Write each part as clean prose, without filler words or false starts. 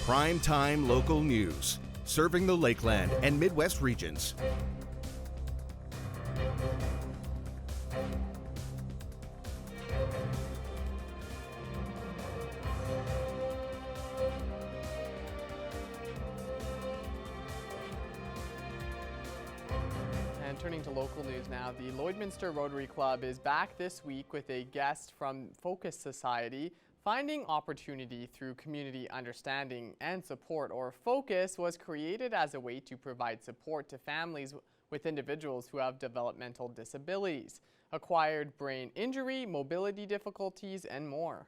Prime time local news, serving the Lakeland and Midwest regions. And turning to local news now, the Lloydminster Rotary Club is back this week with a guest from Focus Society. Finding opportunity through community understanding and support, or FOCUS, was created as a way to provide support to families with individuals who have developmental disabilities, acquired brain injury, mobility difficulties, and more.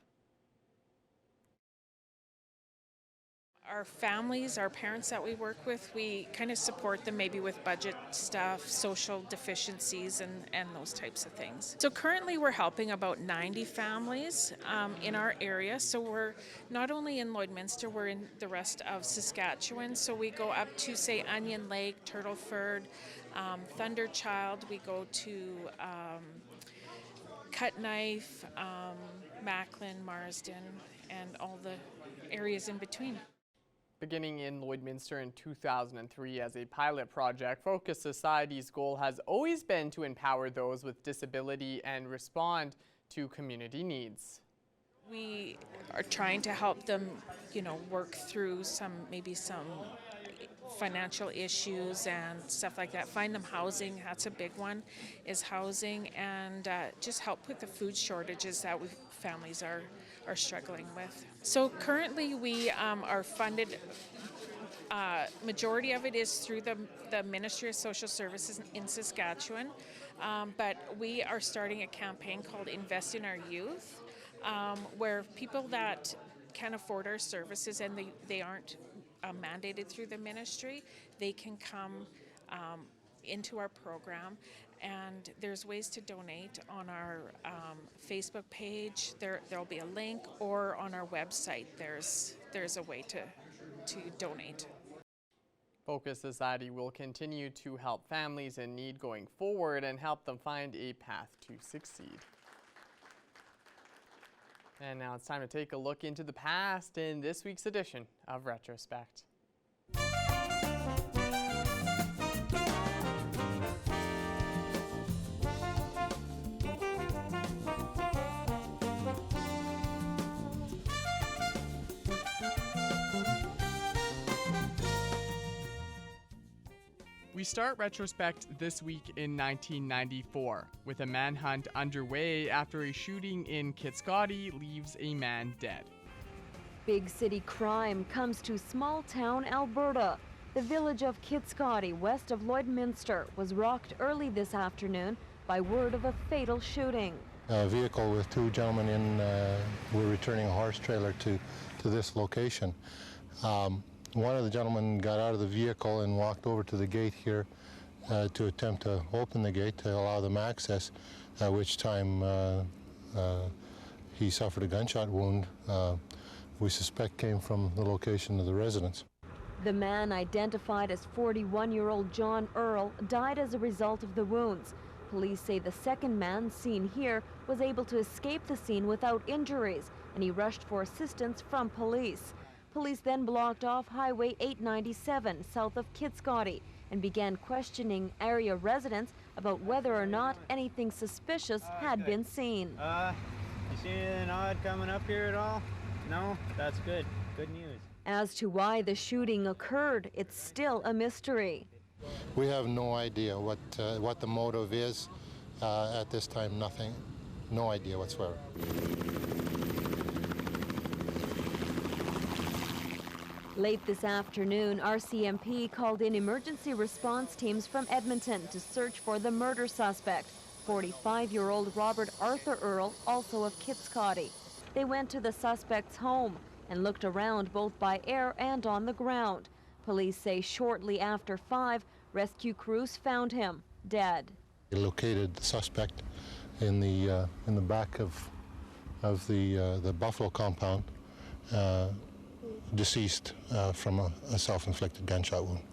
Our families, our parents that we work with, we kind of support them maybe with budget stuff, social deficiencies, and those types of things. So currently we're helping about 90 families in our area. So we're not only in Lloydminster, we're in the rest of Saskatchewan. So we go up to, say, Onion Lake, Turtleford, Thunderchild. We go to Cutknife, Macklin, Marsden, and all the areas in between. Beginning in Lloydminster in 2003 as a pilot project, Focus Society's goal has always been to empower those with disability and respond to community needs. We are trying to help them, work through maybe some financial issues and stuff like that. Find them housing, that's a big one, is housing, and just help with the food shortages that families are struggling with. So currently we are funded, majority of it is through the Ministry of Social Services in Saskatchewan, but we are starting a campaign called Invest in Our Youth, where people that can afford our services and they aren't mandated through the ministry, they can come into our program, and there's ways to donate on our Facebook page. There'll be a link, or on our website there's a way to donate. Focus Society will continue to help families in need going forward and help them find a path to succeed. And now it's time to take a look into the past in this week's edition of Retrospect. We start Retrospect this week in 1994, with a manhunt underway after a shooting in Kitscoty leaves a man dead. Big city crime comes to small town Alberta. The village of Kitscoty, west of Lloydminster, was rocked early this afternoon by word of a fatal shooting. A vehicle with two gentlemen in were returning a horse trailer to this location. One of the gentlemen got out of the vehicle and walked over to the gate here to attempt to open the gate to allow them access, at which time he suffered a gunshot wound we suspect came from the location of the residence. The man, identified as 41-year-old John Earl, died as a result of the wounds. Police say the second man seen here was able to escape the scene without injuries, and he rushed for assistance from police. Police then blocked off Highway 897 south of Kitscoty and began questioning area residents about whether or not anything suspicious had been seen. You see anything odd coming up here at all? No? That's good. Good news. As to why the shooting occurred, it's still a mystery. We have no idea what the motive is. At this time, nothing. No idea whatsoever. Late this afternoon, RCMP called in emergency response teams from Edmonton to search for the murder suspect, 45-year-old Robert Arthur Earl, also of Kitscoty. They went to the suspect's home and looked around both by air and on the ground. Police say shortly after 5, rescue crews found him dead. We located the suspect in the back of the Buffalo compound, deceased from a self-inflicted gunshot wound.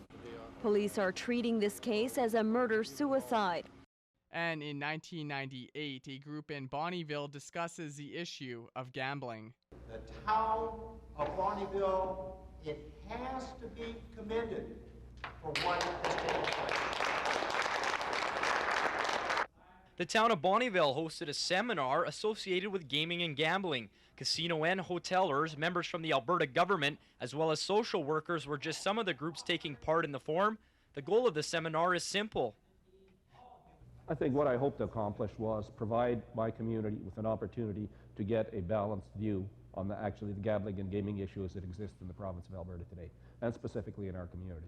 Police are treating this case as a murder-suicide. And in 1998, a group in Bonnyville discusses the issue of gambling. The town of Bonnyville it has to be commended for what has taken place. The town of Bonnyville hosted a seminar associated with gaming and gambling. Casino and hotelers, members from the Alberta government, as well as social workers were just some of the groups taking part in the forum. The goal of the seminar is simple. I think what I hope to accomplish was provide my community with an opportunity to get a balanced view on the gambling and gaming issues that exist in the province of Alberta today, and specifically in our community.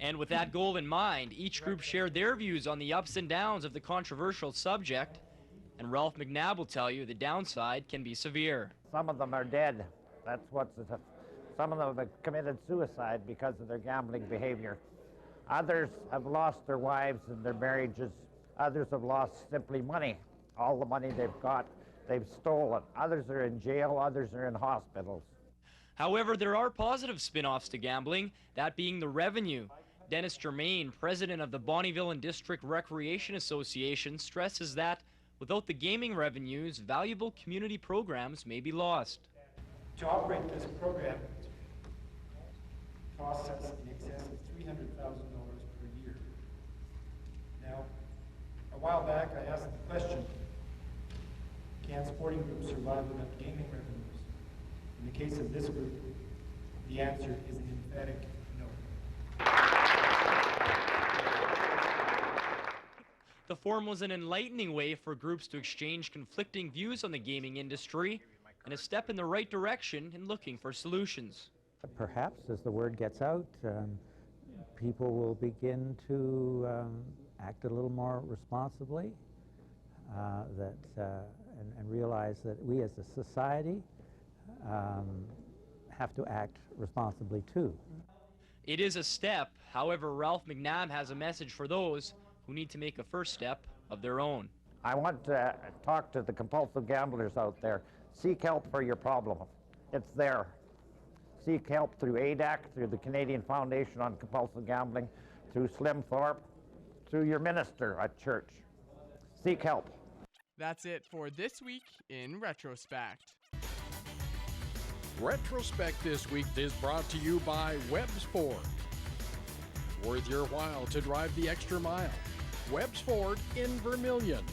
And with that goal in mind, each group shared their views on the ups and downs of the controversial subject. And Ralph McNabb will tell you the downside can be severe. Some of them are dead. Some of them have committed suicide because of their gambling behavior. Others have lost their wives and their marriages. Others have lost simply money. All the money they've got, they've stolen. Others are in jail, others are in hospitals. However, there are positive spin-offs to gambling, that being the revenue. Dennis Germain, president of the Bonnyville and District Recreation Association, stresses that without the gaming revenues, valuable community programs may be lost. To operate this program costs us in excess of $300,000 per year. Now, a while back I asked the question, can sporting groups survive without gaming revenues? In the case of this group, the answer is an emphatic no. The forum was an enlightening way for groups to exchange conflicting views on the gaming industry and a step in the right direction in looking for solutions. Perhaps as the word gets out, people will begin to act a little more responsibly and realize that we as a society have to act responsibly too. It is a step. However, Ralph McNabb has a message for those who need to make a first step of their own. I want to talk to the compulsive gamblers out there. Seek help for your problem. It's there. Seek help through ADAC, through the Canadian Foundation on Compulsive Gambling, through Slim Thorpe, through your minister at church. Seek help. That's it for this week in Retrospect. Retrospect this week is brought to you by Webb's Ford. Worth your while to drive the extra mile. Webb's Ford in Vermilion.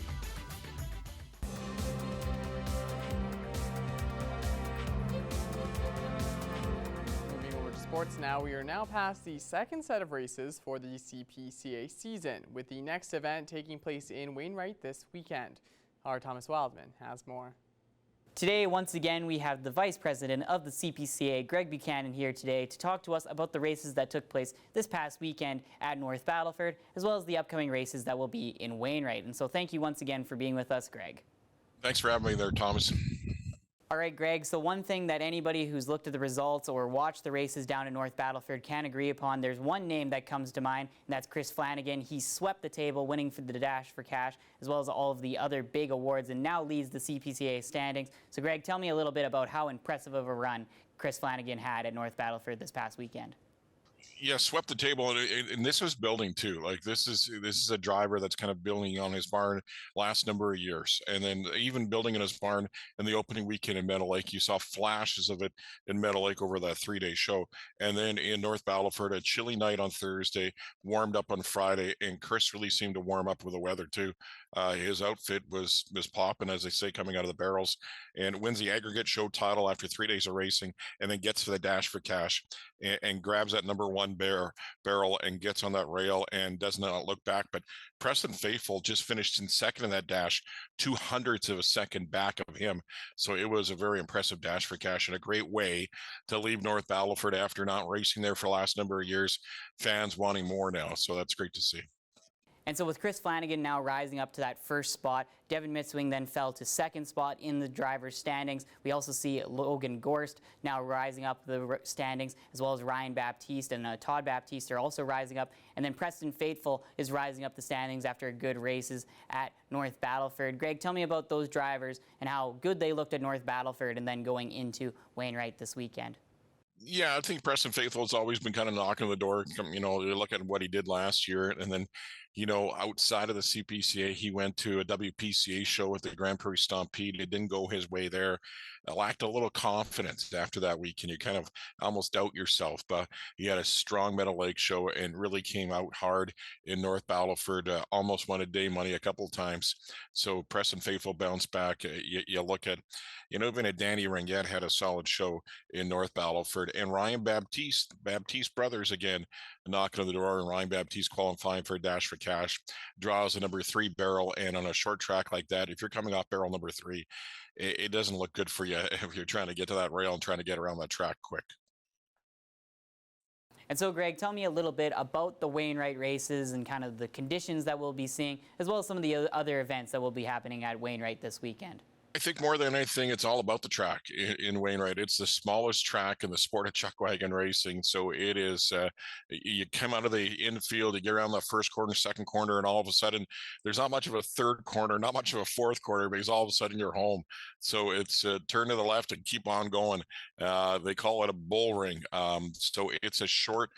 Moving over to sports now, we are now past the second set of races for the CPCA season, with the next event taking place in Wainwright this weekend. Our Thomas Wildman has more. Today, once again, we have the Vice President of the CPCA, Greg Buchanan, here today to talk to us about the races that took place this past weekend at North Battleford, as well as the upcoming races that will be in Wainwright. And so thank you once again for being with us, Greg. Thanks for having me there, Thomas. All right, Greg, so one thing that anybody who's looked at the results or watched the races down in North Battleford can agree upon, there's one name that comes to mind, and that's Chris Flanagan. He swept the table, winning for the Dash for Cash, as well as all of the other big awards, and now leads the CPCA standings. So, Greg, tell me a little bit about how impressive of a run Chris Flanagan had at North Battleford this past weekend. Yeah, swept the table, and this was building too. Like this is a driver that's kind of building on his barn last number of years, and then even building in his barn in the opening weekend in Meadow Lake. You saw flashes of it in Meadow Lake over that 3-day show, and then in North Battleford, a chilly night on Thursday, warmed up on Friday, and Chris really seemed to warm up with the weather too. His outfit was popping, as they say, coming out of the barrels, and wins the aggregate show title after 3 days of racing, and then gets to the Dash for Cash and grabs that number one barrel and gets on that rail and does not look back. But Preston Faithful just finished in second in that dash, 0.02 of a second back of him. So it was a very impressive Dash for Cash and a great way to leave North Battleford after not racing there for the last number of years. Fans wanting more now, so that's great to see. And so with Chris Flanagan now rising up to that first spot, Devin Mitzwing then fell to second spot in the driver's standings. We also see Logan Gorst now rising up the standings, as well as Ryan Baptiste and Todd Baptiste are also rising up. And then Preston Faithful is rising up the standings after good races at North Battleford. Greg, tell me about those drivers and how good they looked at North Battleford and then going into Wainwright this weekend. Yeah, I think Preston Faithful has always been kind of knocking on the door. You know, you look at what he did last year, and then you know, outside of the CPCA, he went to a WPCA show with the Grand Prairie Stampede. It didn't go his way there. Lacked a little confidence after that week, and you kind of almost doubt yourself. But he had a strong Meadow Lake show and really came out hard in North Battleford. Almost won a day money a couple of times. So Preston Faithful bounced back. You look at, you know, even a Danny Ringette had a solid show in North Battleford, and Ryan Baptiste brothers again knocking on the door, and Ryan Baptiste qualifying for a Dash for Cash, draws a number 3 barrel. And on a short track like that, if you're coming off barrel number 3, it doesn't look good for you if you're trying to get to that rail and trying to get around that track quick. And so, Greg, tell me a little bit about the Wainwright races and kind of the conditions that we'll be seeing, as well as some of the other events that will be happening at Wainwright this weekend. I think more than anything, it's all about the track in Wainwright. It's the smallest track in the sport of chuck wagon racing. So it is, you come out of the infield, you get around the first corner, second corner, and all of a sudden there's not much of a third corner, not much of a fourth corner, because all of a sudden you're home. So it's turn to the left and keep on going. They call it a bull ring. So it's a short,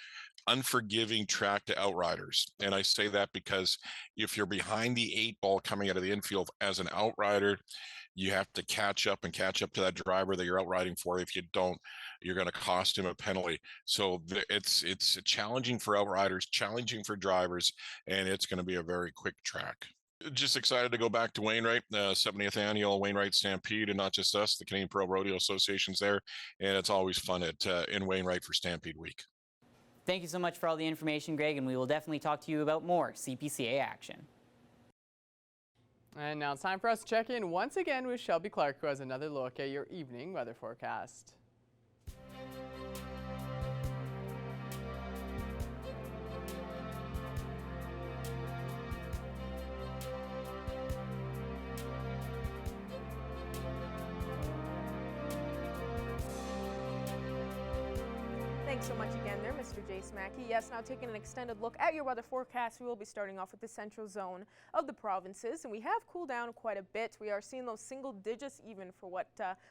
unforgiving track to outriders. And I say that because if you're behind the 8 ball coming out of the infield as an outrider, you have to catch up to that driver that you're outriding for. If you don't, you're going to cost him a penalty. So it's challenging for outriders, challenging for drivers, and it's going to be a very quick track. Just excited to go back to Wainwright, 70th annual Wainwright Stampede, and not just us, the Canadian Pro Rodeo Association's there, and it's always fun in Wainwright for Stampede Week. Thank you so much for all the information, Greg, and we will definitely talk to you about more CPCA action. And now it's time for us to check in once again with Shelby Clark, who has another look at your evening weather forecast. Thanks so much again there, Mr. Jace Mackey. Yes, now taking an extended look at your weather forecast, we will be starting off with the central zone of the provinces, and we have cooled down quite a bit. We are seeing those single digits even for what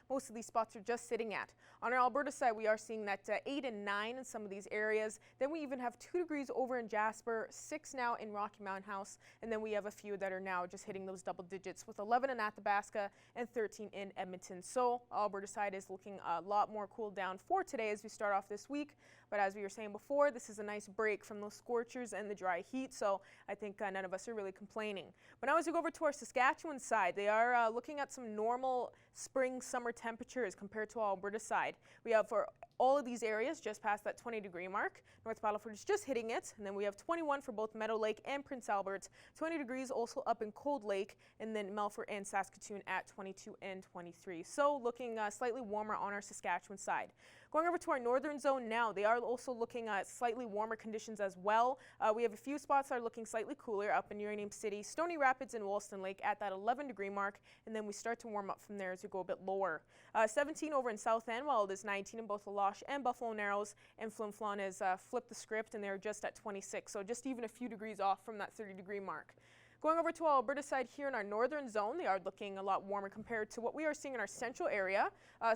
most of these spots are just sitting at. On our Alberta side, we are seeing that 8 and 9 in some of these areas. Then we even have 2 degrees over in Jasper, 6 now in Rocky Mountain House, and then we have a few that are now just hitting those double digits with 11 in Athabasca and 13 in Edmonton. So Alberta side is looking a lot more cooled down for today as we start off this week. But as we were saying before, this is a nice break from those scorchers and the dry heat, so I think none of us are really complaining. But now as we go over to our Saskatchewan side, they are looking at some normal spring-summer temperatures compared to our Alberta side. We have for all of these areas just past that 20-degree mark. North Battleford is just hitting it, and then we have 21 for both Meadow Lake and Prince Albert, 20 degrees also up in Cold Lake, and then Melfort and Saskatoon at 22 and 23. So looking slightly warmer on our Saskatchewan side. Going over to our northern zone now, they are also looking at slightly warmer conditions as well. We have a few spots that are looking slightly cooler up in Uranium City, Stony Rapids, and Wollaston Lake at that 11-degree mark, and then we start to warm up from there as we go a bit lower. 17 over in South End, while it is 19 in both La Loche and Buffalo Narrows, and Flin Flon has flipped the script, and they're just at 26, so just even a few degrees off from that 30-degree mark. Going over to our Alberta side here in our northern zone, they are looking a lot warmer compared to what we are seeing in our central area.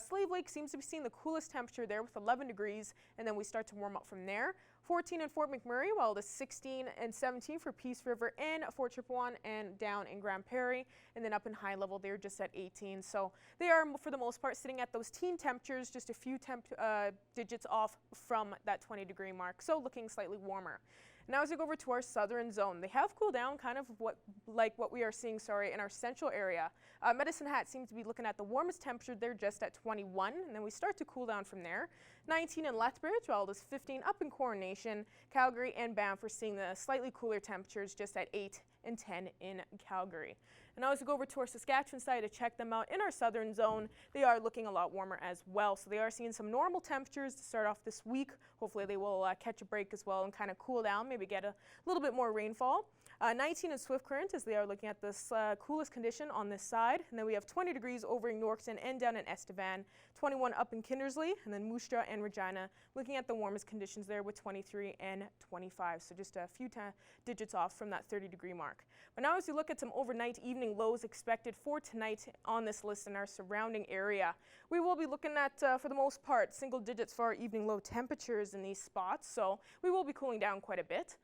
Slave Lake seems to be seeing the coolest temperature there with 11 degrees, and then we start to warm up from there. 14 in Fort McMurray, while it is 16 and 17 for Peace River and Fort Chipewyan and down in Grand Prairie. And then up in high level, they're just at 18. So they are, for the most part, sitting at those teen temperatures, just a few digits off from that 20-degree mark. So looking slightly warmer. Now as we go over to our southern zone, they have cooled down kind of what we are seeing, in our central area. Medicine Hat seems to be looking at the warmest temperature. They're just at 21, and then we start to cool down from there. 19 in Lethbridge, while it is 15 up in Coronation. Calgary and Banff are seeing the slightly cooler temperatures just at 8 and 10 in Calgary. And now as we go over to our Saskatchewan side to check them out in our southern zone, they are looking a lot warmer as well. So they are seeing some normal temperatures to start off this week. Hopefully they will catch a break as well and kind of cool down, maybe get a little bit more rainfall. 19 in Swift Current as they are looking at this coolest condition on this side. And then we have 20 degrees over in Yorkton and down in Estevan, 21 up in Kindersley, and then Moose Jaw and Regina looking at the warmest conditions there with 23 and 25. So just a few digits off from that 30-degree mark. But now as we look at some overnight evening lows expected for tonight on this list in our surrounding area, we will be looking at, for the most part, single digits for our evening low temperatures in these spots. So we will be cooling down quite a bit.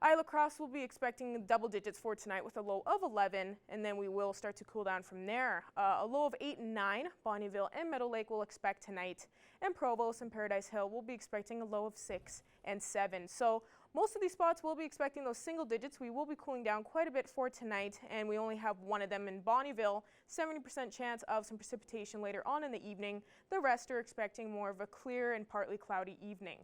Isla Cross will be expecting double digits for tonight with a low of 11, and then we will start to cool down from there. A low of 8 and 9, Bonnyville and Meadow Lake will expect tonight, and Provost and Paradise Hill will be expecting a low of 6 and 7. So most of these spots will be expecting those single digits. We will be cooling down quite a bit for tonight, and we only have one of them in Bonnyville. 70% chance of some precipitation later on in the evening. The rest are expecting more of a clear and partly cloudy evening.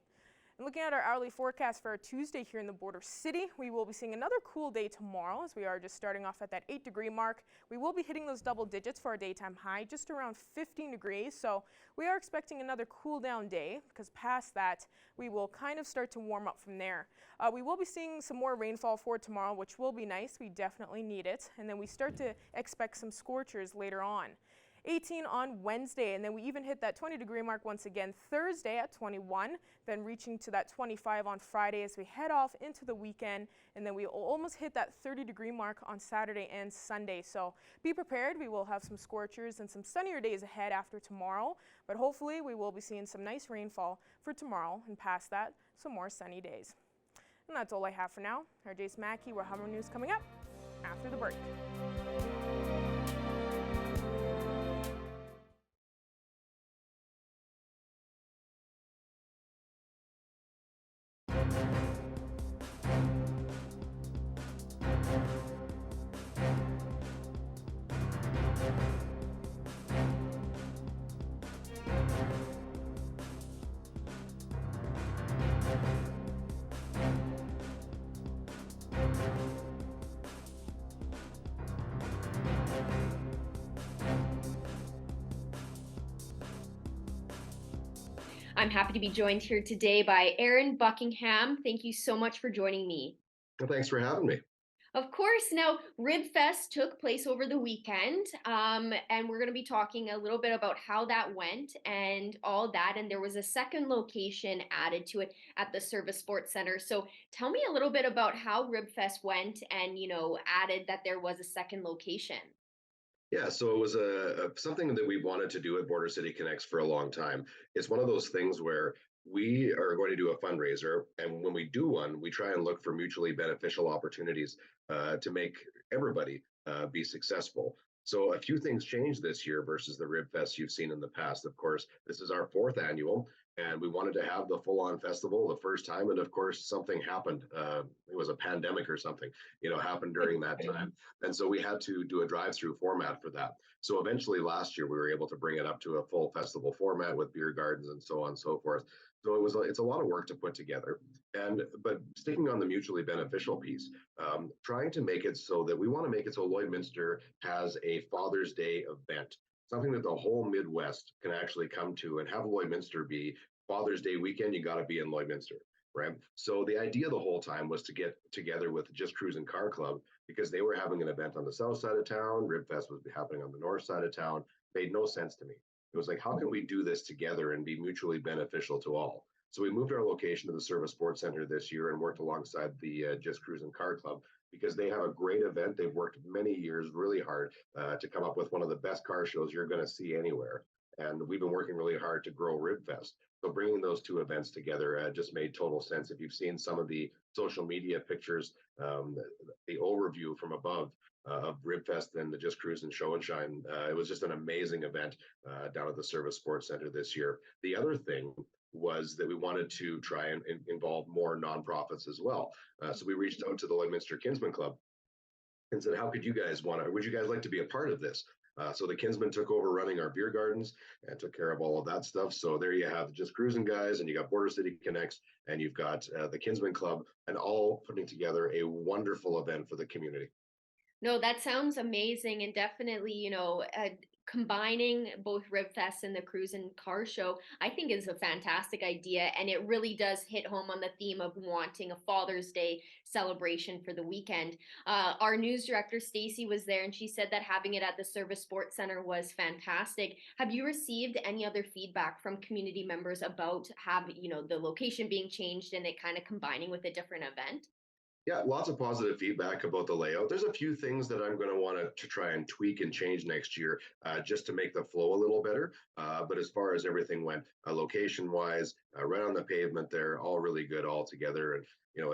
And looking at our hourly forecast for our Tuesday here in the Border City, we will be seeing another cool day tomorrow as we are just starting off at that 8-degree mark. We will be hitting those double digits for our daytime high, just around 15 degrees. So we are expecting another cool down day because past that, we will kind of start to warm up from there. We will be seeing some more rainfall for tomorrow, which will be nice. We definitely need it. And then we start to expect some scorchers later on. 18 on Wednesday, and then we even hit that 20-degree mark once again Thursday at 21, then reaching to that 25 on Friday as we head off into the weekend, and then we almost hit that 30-degree mark on Saturday and Sunday. So be prepared. We will have some scorchers and some sunnier days ahead after tomorrow, but hopefully we will be seeing some nice rainfall for tomorrow, and past that, some more sunny days. And that's all I have for now. I'm Jace Mackey. We'll have more news coming up after the break. I'm happy to be joined here today by Aaron Buckingham. Thank you so much for joining me. Well, thanks for having me. Of course. Now, RibFest took place over the weekend, and we're going to be talking a little bit about how that went and all that. And there was a second location added to it at the Service Sports Center. So tell me a little bit about how RibFest went and, added that there was a second location. Yeah, so it was something that we wanted to do at Border City Connects for a long time. It's one of those things where we are going to do a fundraiser, and when we do one, we try and look for mutually beneficial opportunities to make everybody be successful. So a few things changed this year versus the Rib Fest you've seen in the past. Of course, this is our 4th annual, and we wanted to have the full-on festival the first time. And of course, something happened. It was a pandemic or something, happened during that time. And so we had to do a drive-through format for that. So eventually last year, we were able to bring it up to a full festival format with beer gardens and so on and so forth. So it's a lot of work to put together. But sticking on the mutually beneficial piece, trying to make it so that we want to make it so Lloydminster has a Father's Day event, something that the whole Midwest can actually come to and have Lloydminster be Father's Day weekend. You got to be in Lloydminster, right? So the idea the whole time was to get together with Just Cruising Car Club because they were having an event on the south side of town. RibFest was happening on the north side of town. Made no sense to me. It was like, how can we do this together and be mutually beneficial to all? So we moved our location to the Service Sports Center this year and worked alongside the Just Cruising Car Club because they have a great event. They've worked many years really hard to come up with one of the best car shows you're going to see anywhere. And we've been working really hard to grow RibFest. So bringing those two events together just made total sense. If you've seen some of the social media pictures, the overview from above of RibFest and the Just Cruise and Show and Shine, it was just an amazing event down at the Service Sports Center this year. The other thing was that we wanted to try and involve more nonprofits as well. So we reached out to the Lloydminster Kinsman Club and said, would you guys like to be a part of this? So the Kinsmen took over running our beer gardens and took care of all of that stuff. So there you have Just Cruising guys, and you got Border City Connects, and you've got the Kinsman Club, and all putting together a wonderful event for the community. No, that sounds amazing, and definitely, combining both RibFest and the Cruise and Car Show, I think is a fantastic idea, and it really does hit home on the theme of wanting a Father's Day celebration for the weekend. Our news director, Stacy, was there, and she said that having it at the Service Sports Center was fantastic. Have you received any other feedback from community members about the location being changed and it kind of combining with a different event? Yeah, lots of positive feedback about the layout. There's a few things that I'm going to want to try and tweak and change next year just to make the flow a little better. But as far as everything went, location wise, right on the pavement there, all really good all together. And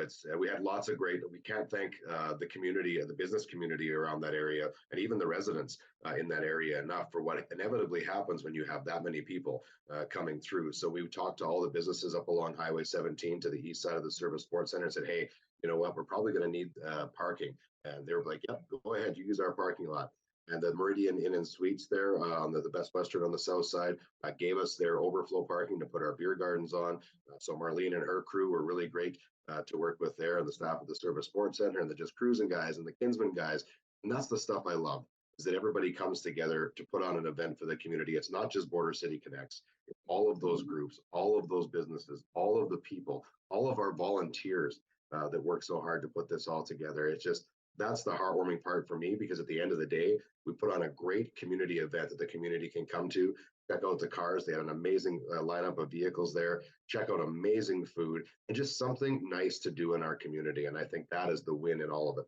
it's we had lots of great. We can't thank the community, the business community around that area, and even the residents in that area enough for what inevitably happens when you have that many people coming through. So we talked to all the businesses up along Highway 17 to the east side of the Service Sports Center and said, hey, you know what, we're probably going to need parking. And they were like, yep, go ahead, you use our parking lot. And the Meridian Inn and Suites there on the Best Western on the south side gave us their overflow parking to put our beer gardens on. So Marlene and her crew were really great to work with there, and the staff of the Service Sports Center and the Just Cruising guys and the Kinsman guys. And that's the stuff I love, is that everybody comes together to put on an event for the community. It's not just Border City Connects. It's all of those groups, all of those businesses, all of the people, all of our volunteers that work so hard to put this all together. It's just, that's the heartwarming part for me, because at the end of the day, we put on a great community event that the community can come to, check out the cars. They had an amazing lineup of vehicles there, check out amazing food, and just something nice to do in our community. And I think that is the win in all of it.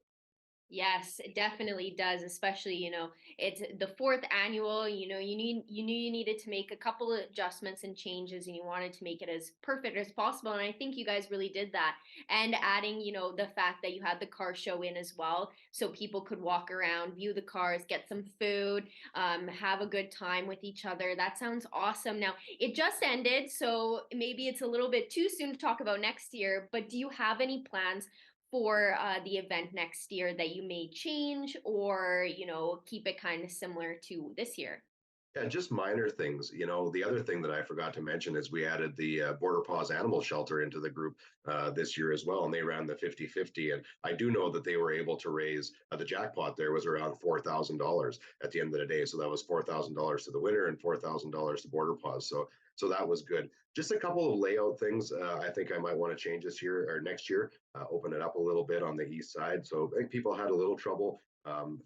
Yes, it definitely does, especially, it's the fourth annual, you knew you needed to make a couple of adjustments and changes, and you wanted to make it as perfect as possible. And I think you guys really did that. And adding, the fact that you had the car show in as well, so people could walk around, view the cars, get some food, have a good time with each other. That sounds awesome. Now, it just ended, so maybe it's a little bit too soon to talk about next year, but do you have any plans for the event next year that you may change, or keep it kind of similar to this year? Yeah, just minor things. The other thing that I forgot to mention is we added the Border Paws Animal Shelter into the group this year as well, and they ran the 50-50. And I do know that they were able to raise the jackpot there was around $4,000 at the end of the day. So that was $4,000 to the winner and $4,000 to Border Paws. So that was good. Just a couple of layout things I think I might want to change this year or next year, open it up a little bit on the east side. So I think people had a little trouble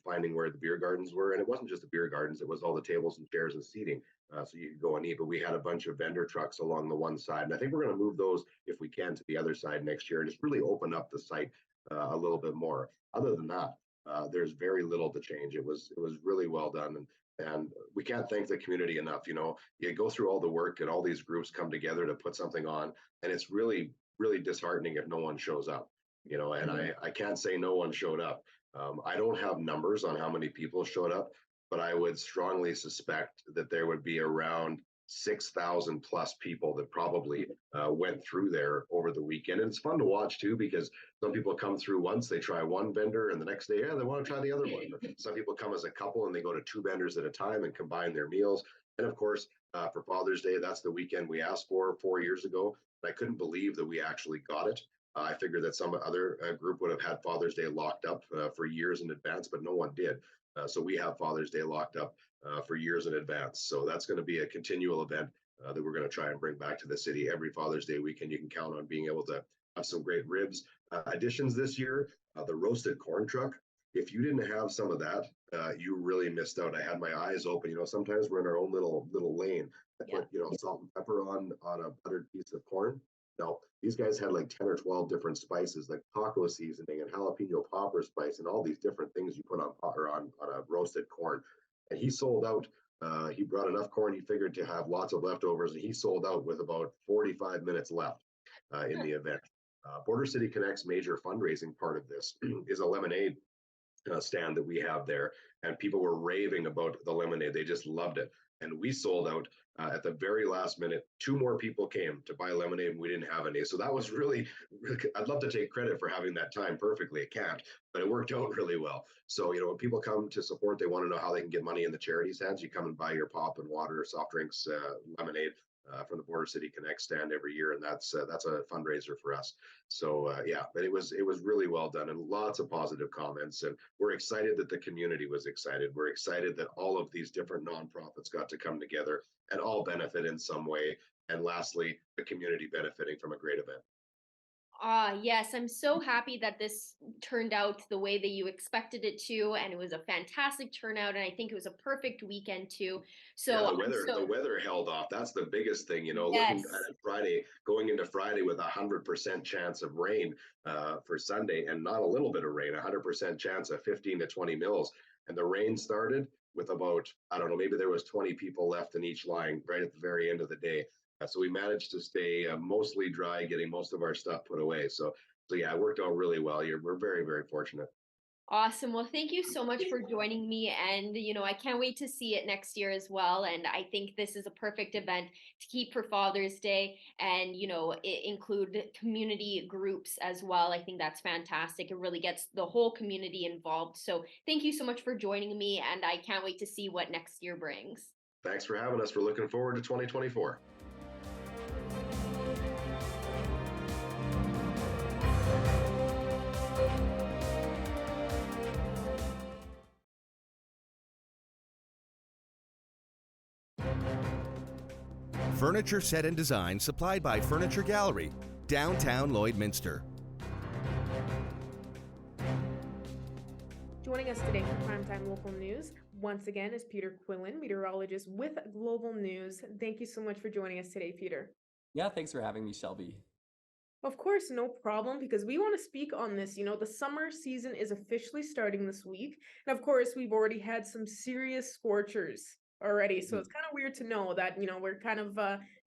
finding where the beer gardens were. And it wasn't just the beer gardens, it was all the tables and chairs and seating. So you could go and eat, but we had a bunch of vendor trucks along the one side. And I think we're going to move those, if we can, to the other side next year and just really open up the site a little bit more. Other than that, there's very little to change. It was really well done. And we can't thank the community enough. You go through all the work and all these groups come together to put something on, and it's really, really disheartening if no one shows up. And I can't say no one showed up. I don't have numbers on how many people showed up, but I would strongly suspect that there would be around 6,000 plus people that probably went through there over the weekend. And it's fun to watch too, because some people come through once, they try one vendor, and the next day, they want to try the other one. Some people come as a couple and they go to two vendors at a time and combine their meals. And of course, for Father's Day, that's the weekend we asked for 4 years ago. And I couldn't believe that we actually got it. I figured that some other group would have had Father's Day locked up for years in advance, but no one did. So we have Father's Day locked up for years in advance. So that's going to be a continual event that we're going to try and bring back to the city every Father's Day weekend. You can count on being able to have some great ribs. Additions this year, the roasted corn truck. If you didn't have some of that, you really missed out. I had my eyes open. Sometimes we're in our own little lane. I put salt and pepper on a buttered piece of corn. No, these guys had like 10 or 12 different spices, like taco seasoning and jalapeno popper spice and all these different things you put on a roasted corn. And he sold out. He brought enough corn, he figured, to have lots of leftovers, and he sold out with about 45 minutes left in the event. Border City Connect's major fundraising part of this is a lemonade stand that we have there, and people were raving about the lemonade. They just loved it. And we sold out at the very last minute. 2 more people came to buy lemonade, and we didn't have any. So that was really, I'd love to take credit for having that time perfectly. It can't, but it worked out really well. So, when people come to support, they want to know how they can get money in the charity's hands. You come and buy your pop and water or soft drinks, lemonade from the Border City Connect stand every year, and that's a fundraiser for us. So but it was really well done, and lots of positive comments, and we're excited that the community was excited. We're excited that all of these different nonprofits got to come together and all benefit in some way, and lastly, the community benefiting from a great event. Yes, I'm so happy that this turned out the way that you expected it to, and it was a fantastic turnout, and I think it was a perfect weekend too. Yeah, So the weather held off. That's the biggest thing, looking yes. at Friday, going into Friday with 100% chance of rain for Sunday, and not a little bit of rain, 100% chance of 15 to 20 mils. And the rain started with about, I don't know, maybe there was 20 people left in each line right at the very end of the day. So we managed to stay mostly dry, getting most of our stuff put away. So yeah, it worked out really well. We're very, very fortunate. Awesome. Well, thank you so much for joining me. And, I can't wait to see it next year as well. And I think this is a perfect event to keep for Father's Day and, include community groups as well. I think that's fantastic. It really gets the whole community involved. So thank you so much for joining me. And I can't wait to see what next year brings. Thanks for having us. We're looking forward to 2024. Furniture set and design supplied by Furniture Gallery, downtown Lloydminster. Joining us today for Primetime Local News, once again, is Peter Quillen, meteorologist with Global News. Thank you so much for joining us today, Peter. Yeah, thanks for having me, Shelby. Of course, no problem, because we want to speak on this. The summer season is officially starting this week. And of course, we've already had some serious scorchers already. So it's kind of weird to know that, we're kind of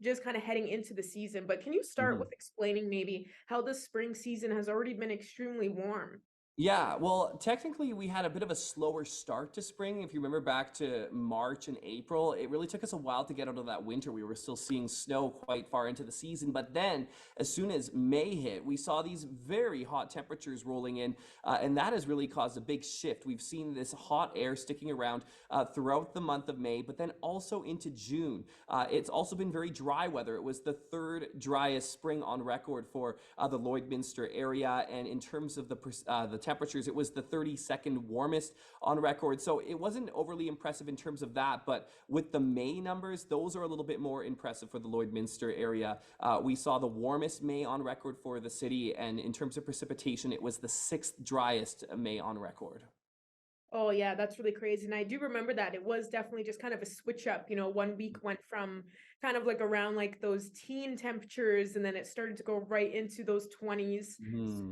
just kind of heading into the season. But can you start with explaining maybe how the spring season has already been extremely warm? Yeah, well, technically we had a bit of a slower start to spring. If you remember back to March and April, it really took us a while to get out of that winter. We were still seeing snow quite far into the season. But then as soon as May hit, we saw these very hot temperatures rolling in, and that has really caused a big shift. We've seen this hot air sticking around throughout the month of May, but then also into June. It's also been very dry weather. It was the third driest spring on record for the Lloydminster area. And in terms of the temperatures, it was the 32nd warmest on record. So it wasn't overly impressive in terms of that, but with the May numbers, those are a little bit more impressive for the Lloydminster area. We saw the warmest May on record for the city, and in terms of precipitation, it was the 6th driest May on record. Oh yeah, that's really crazy. And I do remember that it was definitely just kind of a switch up. 1 week went from kind of like around like those teen temperatures, and then it started to go right into those 20s,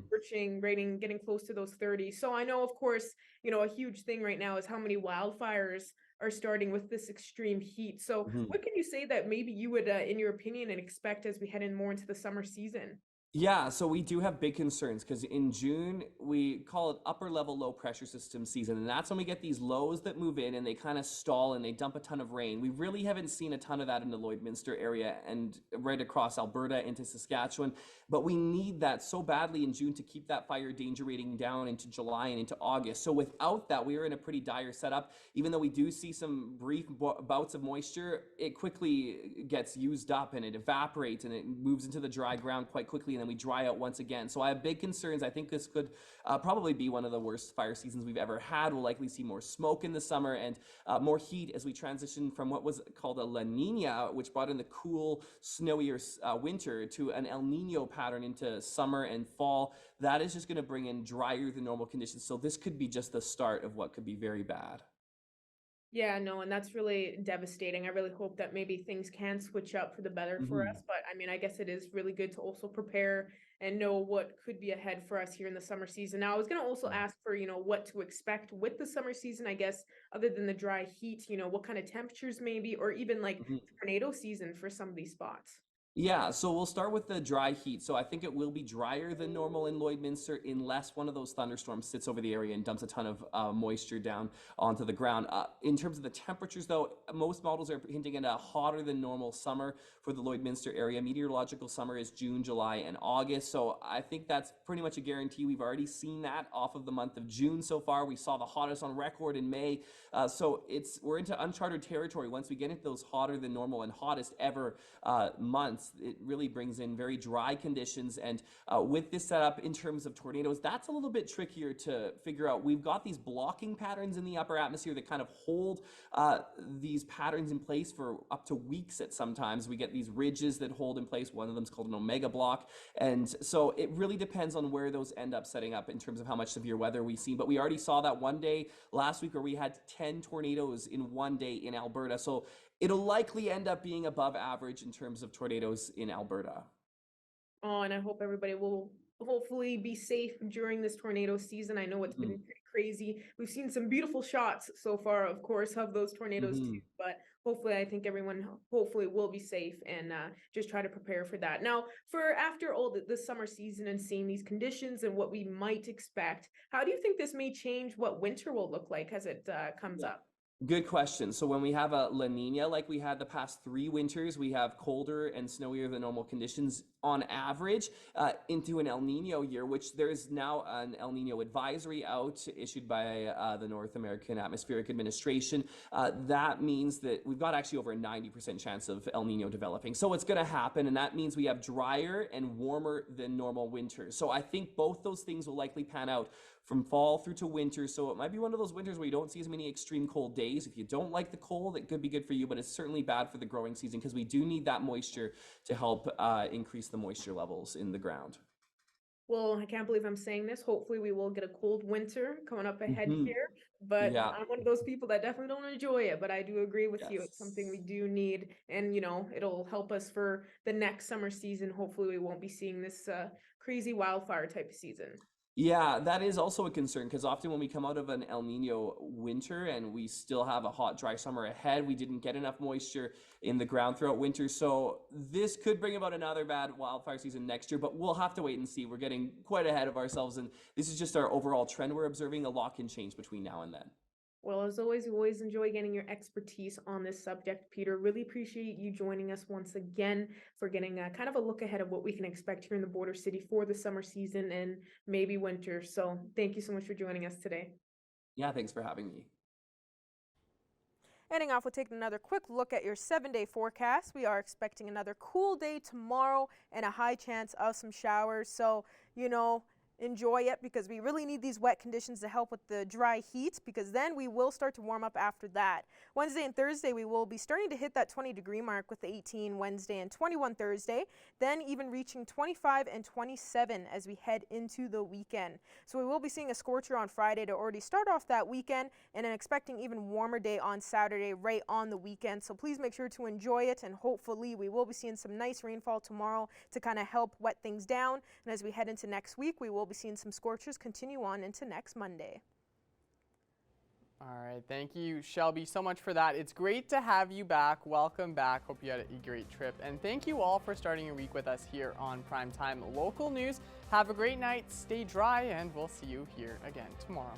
scorching, raining, getting close to those 30s. So I know, of course, a huge thing right now is how many wildfires are starting with this extreme heat. So what can you say that maybe you would, in your opinion, and expect as we head in more into the summer season? Yeah, so we do have big concerns because in June, we call it upper level low pressure system season. And that's when we get these lows that move in and they kind of stall and they dump a ton of rain. We really haven't seen a ton of that in the Lloydminster area and right across Alberta into Saskatchewan. But we need that so badly in June to keep that fire danger rating down into July and into August. So without that, we are in a pretty dire setup. Even though we do see some brief bouts of moisture, it quickly gets used up and it evaporates and it moves into the dry ground quite quickly. And then we dry out once again. So I have big concerns. I think this could probably be one of the worst fire seasons we've ever had. We'll likely see more smoke in the summer and more heat as we transition from what was called a La Nina, which brought in the cool, snowier winter, to an El Nino pattern into summer and fall. That is just going to bring in drier than normal conditions. So this could be just the start of what could be very bad. Yeah, no, and that's really devastating. I really hope that maybe things can switch up for the better for us. But I mean, I guess it is really good to also prepare and know what could be ahead for us here in the summer season. Now, I was going to also ask for, what to expect with the summer season, I guess, other than the dry heat, what kind of temperatures maybe, or even like tornado season for some of these spots. Yeah, so we'll start with the dry heat. So I think it will be drier than normal in Lloydminster unless one of those thunderstorms sits over the area and dumps a ton of moisture down onto the ground. In terms of the temperatures, though, most models are hinting at a hotter than normal summer for the Lloydminster area. Meteorological summer is June, July, and August. So I think that's pretty much a guarantee. We've already seen that off of the month of June so far. We saw the hottest on record in May. So we're into uncharted territory once we get into those hotter than normal and hottest ever months. months, it really brings in very dry conditions. And with this setup in terms of tornadoes, that's a little bit trickier to figure out. We've got these blocking patterns in the upper atmosphere that kind of hold these patterns in place for up to weeks at sometimes. We get these ridges that hold in place. One of them is called an omega block. And so it really depends on where those end up setting up in terms of how much severe weather we see. But we already saw that one day last week where we had 10 tornadoes in one day in Alberta. So it'll likely end up being above average in terms of tornadoes in Alberta. Oh, and I hope everybody will hopefully be safe during this tornado season. I know it's been pretty crazy. We've seen some beautiful shots so far, of course, of those tornadoes too, but hopefully I think everyone hopefully will be safe and just try to prepare for that. Now, for after all the summer season and seeing these conditions and what we might expect, how do you think this may change what winter will look like as it comes up? Good question. So when we have a La Nina like we had the past 3 winters, we have colder and snowier than normal conditions on average into an El Nino year, which there's now an El Nino advisory out issued by the North American Atmospheric Administration. That means that we've got actually over a 90% chance of El Nino developing. So it's going to happen, and that means we have drier and warmer than normal winters. So I think both those things will likely pan out from fall through to winter. So it might be one of those winters where you don't see as many extreme cold days. If you don't like the cold, it could be good for you, but it's certainly bad for the growing season because we do need that moisture to help increase the moisture levels in the ground. Well, I can't believe I'm saying this. Hopefully we will get a cold winter coming up ahead here, but Yeah. I'm one of those people that definitely don't enjoy it, but I do agree with you. It's something we do need, and it'll help us for the next summer season. Hopefully we won't be seeing this crazy wildfire type of season. Yeah, that is also a concern because often when we come out of an El Nino winter and we still have a hot, dry summer ahead, we didn't get enough moisture in the ground throughout winter. So this could bring about another bad wildfire season next year, but we'll have to wait and see. We're getting quite ahead of ourselves, and this is just our overall trend we're observing. A lot can change between now and then. Well, as always, we always enjoy getting your expertise on this subject, Peter. Really appreciate you joining us once again for getting kind of a look ahead of what we can expect here in the border city for the summer season and maybe winter. So thank you so much for joining us today. Yeah, thanks for having me. Ending off, we'll take another quick look at your 7-day forecast. We are expecting another cool day tomorrow and a high chance of some showers. So, enjoy it because we really need these wet conditions to help with the dry heat because then we will start to warm up after that. Wednesday and Thursday we will be starting to hit that 20-degree mark with 18 Wednesday and 21 Thursday, then even reaching 25 and 27 as we head into the weekend. So we will be seeing a scorcher on Friday to already start off that weekend and an expecting even warmer day on Saturday right on the weekend. So please make sure to enjoy it, and hopefully we will be seeing some nice rainfall tomorrow to kind of help wet things down. And as we head into next week, we will be seeing some scorchers continue on into next Monday. All right, thank you, Shelby, so much for that. It's great to have you back. Welcome back. Hope you had a great trip. And thank you all for starting your week with us here on Primetime Local News. Have a great night, stay dry, and we'll see you here again tomorrow.